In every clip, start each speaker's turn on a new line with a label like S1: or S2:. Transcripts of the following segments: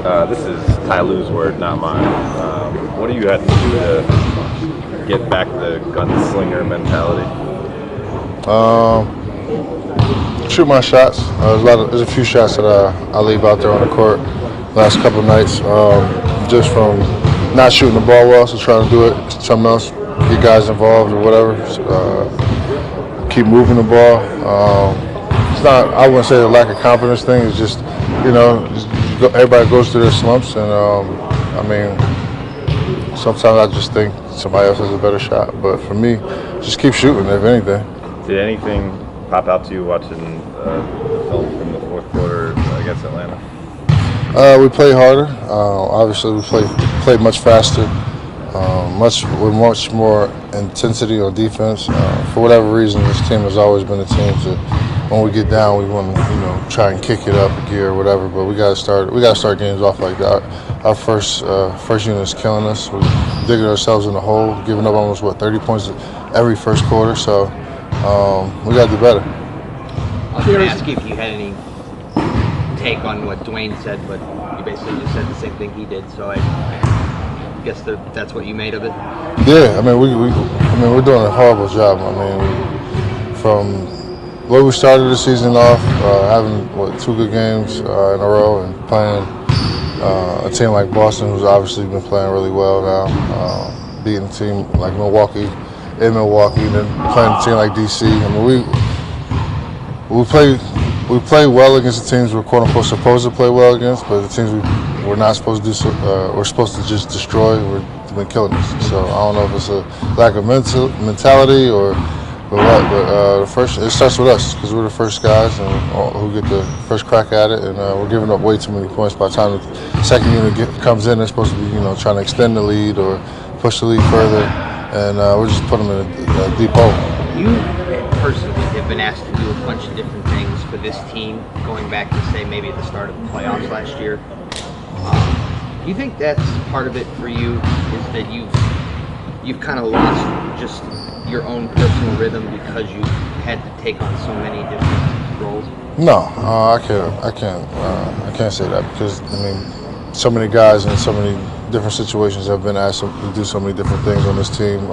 S1: This is Ty Lue's word, not mine. What do you have to do to get back the gunslinger mentality?
S2: Shoot my shots. There's a few shots that I leave out there on the court last couple of nights, just from not shooting the ball well, so trying to do it something else, get guys involved or whatever. Keep moving the ball. It's not. I wouldn't say a lack of confidence thing. It's just, everybody goes through their slumps, and sometimes I just think somebody else has a better shot. But for me, just keep shooting, if anything.
S1: Did anything pop out to you watching the film from the fourth quarter against Atlanta?
S2: We played harder. Obviously, we played much faster, with much more intensity on defense. For whatever reason, this team has always been a team to, when we get down, we want to try and kick it up a gear or whatever. But we got to start games off like that. Our first unit is killing us. We're digging ourselves in the hole, giving up almost 30 points every first quarter. So we got to do better.
S3: I was going to ask you if you had any take on what Dwayne said, but you basically just said the same thing he did. So I guess that's what you made of it.
S2: Yeah, we're doing a horrible job. From the way we started the season off, having 2 good games in a row, and playing a team like Boston, who's obviously been playing really well now, beating a team like Milwaukee in Milwaukee, and then playing a team like DC. We play well against the teams we're quote unquote supposed to play well against, but the teams we're not supposed to do so, we're supposed to just destroy. We've been killing us. So I don't know if it's a lack of mentality or what, but it starts with us because we're the first guys and who get the first crack at it, and we're giving up way too many points. By the time the second unit comes in, they're supposed to be trying to extend the lead or push the lead further, and we're just putting them in a deep hole.
S3: You personally have been asked to do a bunch of different things for this team, going back to say maybe at the start of the playoffs last year. Do you think that's part of it for you? Is that you've kind of lost just your own personal rhythm because you had to take on so many different roles?
S2: No, I can't say that because so many guys in so many different situations have been asked to do so many different things on this team.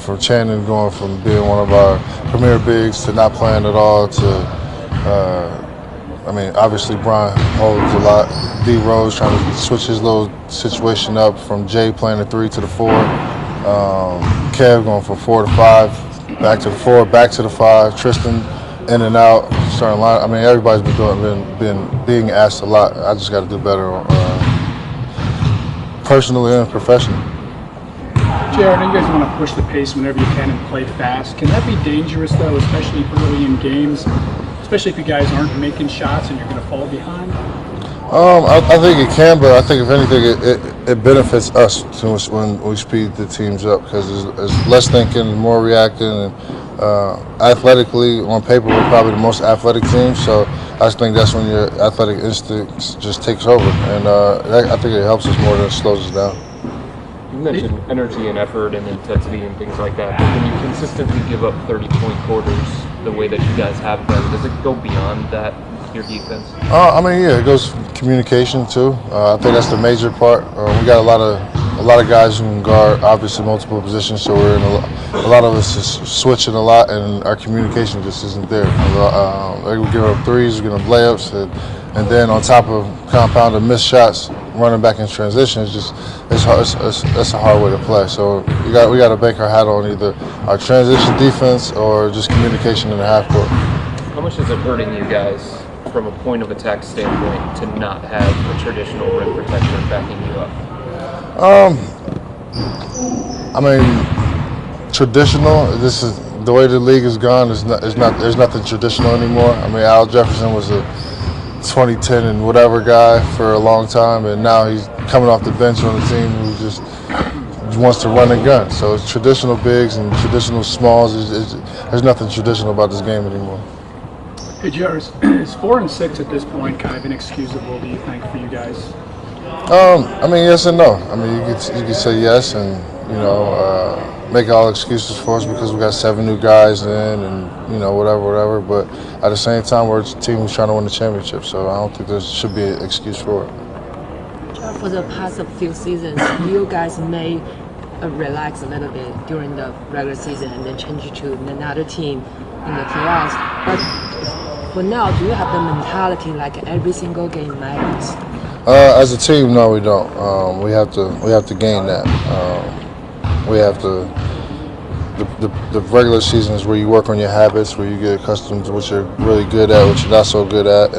S2: From Channing going from being one of our premier bigs to not playing at all to, obviously Brian holds a lot. D Rose trying to switch his little situation up from Jay playing the 3 to the 4. Kev going from 4 to 5, back to the 4, back to the 5. Tristan in and out, starting line. Everybody's been being asked a lot. I just got to do better, personally and professionally.
S4: Jared, I know you guys want to push the pace whenever you can and play fast. Can that be dangerous, though, especially early in games, especially if you guys aren't making shots and you're going to fall behind?
S2: I think it can, but I think if anything, it benefits us when we speed the teams up because there's less thinking and more reacting. And athletically, on paper, we're probably the most athletic team. So I just think that's when your athletic instincts just takes over, and I think it helps us more than it slows us down.
S5: You mentioned energy and effort and intensity and things like that, but when you consistently give up 30-point quarters the way that you guys have been, does it go beyond that, your defense?
S2: It goes communication too. I think that's the major part. We got a lot of guys who can guard obviously multiple positions, so we're in a lot of us is switching a lot, and our communication just isn't there. We're giving up threes, we're giving up layups, and then on top of compounded missed shots, running back in transition, it's a hard way to play. So we got to bank our hat on either our transition defense or just communication in the half court.
S5: How much is it hurting you guys from a point of attack standpoint to not have a traditional rim protector backing you up?
S2: Traditional. This is the way the league has gone. There's nothing traditional anymore. Al Jefferson was a 2010 and whatever guy for a long time, and now he's coming off the bench on a team who just wants to run and gun. So it's traditional bigs and traditional smalls. There's nothing traditional about this game anymore.
S4: Hey, Jared, is 4 and 6 at this point kind of inexcusable, do you think, for you guys?
S2: Yes and no. You could say yes and make all excuses for us because we got 7 new guys in and whatever. But at the same time, we're a team who's trying to win the championship, so I don't think there should be an excuse for it.
S6: For the past few seasons, you guys may relax a little bit during the regular season and then change to another team in the playoffs. But for now, do you have the mentality like every single game matters?
S2: As a team, no, we don't. We have to gain that. We have to. The regular season is where you work on your habits, where you get accustomed to what you're really good at, what you're not so good at,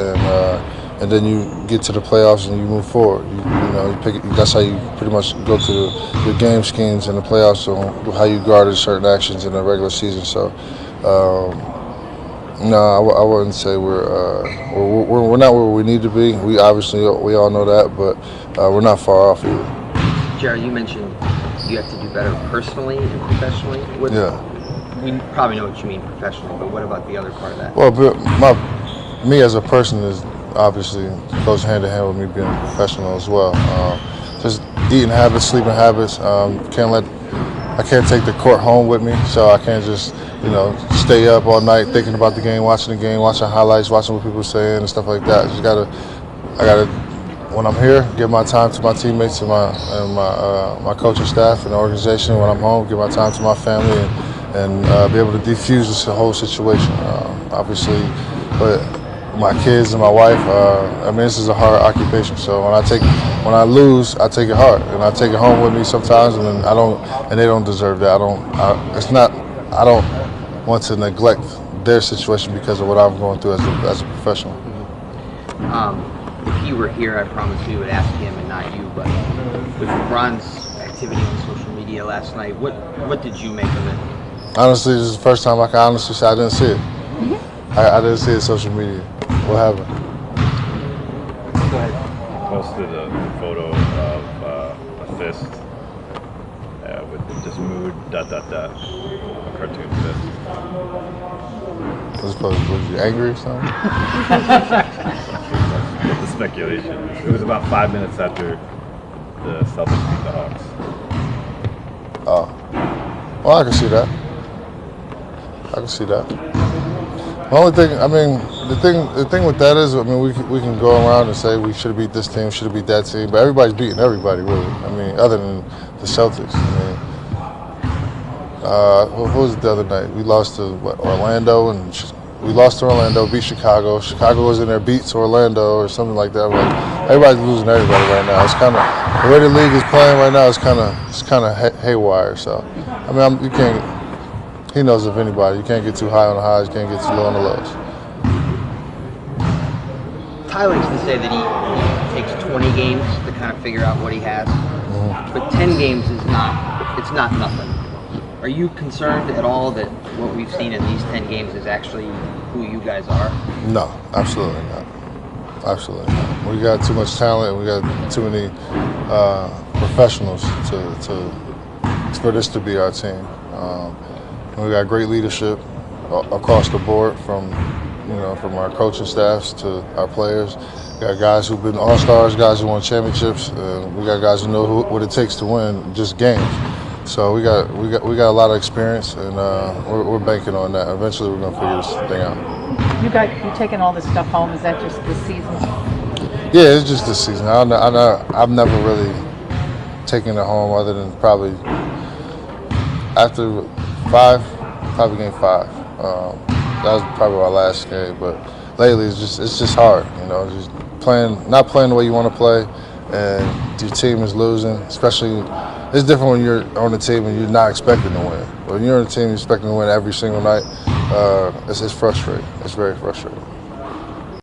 S2: and then you get to the playoffs and you move forward. You pick. That's how you pretty much go to the game schemes in the playoffs on how you guarded certain actions in the regular season. So, no, I wouldn't say we're not where we need to be. We all know that, but we're not far off either.
S3: Jared, you mentioned you have to do better personally and professionally.
S2: Yeah.
S3: We probably know what you mean professionally, but what about the other part of that?
S2: Well, me as a person is obviously goes hand in hand with me being a professional as well. Just eating habits, sleeping habits. I can't take the court home with me, so I can't just stay up all night thinking about the game, watching highlights, watching what people are saying and stuff like that. I gotta. When I'm here, give my time to my teammates and my coaching staff and the organization. When I'm home, give my time to my family and be able to defuse this whole situation. Obviously, but my kids and my wife, this is a hard occupation. So when I lose, I take it hard and I take it home with me sometimes, and then they don't deserve that. I don't want to neglect their situation because of what I'm going through as a professional.
S3: If you were here, I promise we would ask him and not you, but with LeBron's activity on social media last night, what did you make of it?
S2: Honestly, this is the first time I can honestly say I didn't see it. I didn't see it on social media. What happened?
S3: Go ahead.
S1: Posted a photo of a fist with just mood ... a cartoon fist.
S2: Was you angry or something?
S1: The speculation. It was about 5 minutes after the Celtics beat the Hawks.
S2: Oh, well, I can see that. The only thing, the thing with that is, we can go around and say we should have beat this team, should have beat that team, but everybody's beating everybody, really. Other than the Celtics. Who was it the other night? We lost to Orlando, and we lost to Orlando, beat Chicago. Chicago was in there, beats Orlando or something like that. Everybody's losing everybody right now. It's kind of the way the league is playing right now. It's kind of haywire. So, you can't. He knows of anybody. You can't get too high on the highs. You can't get too low on the lows.
S3: Ty likes to say that he takes 20 games to kind of figure out what he has, but 10 games is not nothing. Are you concerned at all that what we've seen in these 10 games is actually who you guys are?
S2: No, absolutely not. Absolutely not. We got too much talent. We got too many professionals for this to be our team. We got great leadership across the board, from our coaching staffs to our players. We got guys who've been all-stars, guys who won championships. We got guys who know what it takes to win just games. So we got a lot of experience, and we're banking on that. Eventually, we're gonna figure this thing out.
S7: You taking all this stuff home? Is that just this season?
S2: Yeah, it's just this season. I've never really taken it home, other than probably after game 5. That was probably our last game. But lately, it's just hard. Just not playing the way you want to play, and your team is losing. Especially, it's different when you're on the team and you're not expecting to win. When you're on the team, you're expecting to win every single night. It's frustrating. It's very frustrating.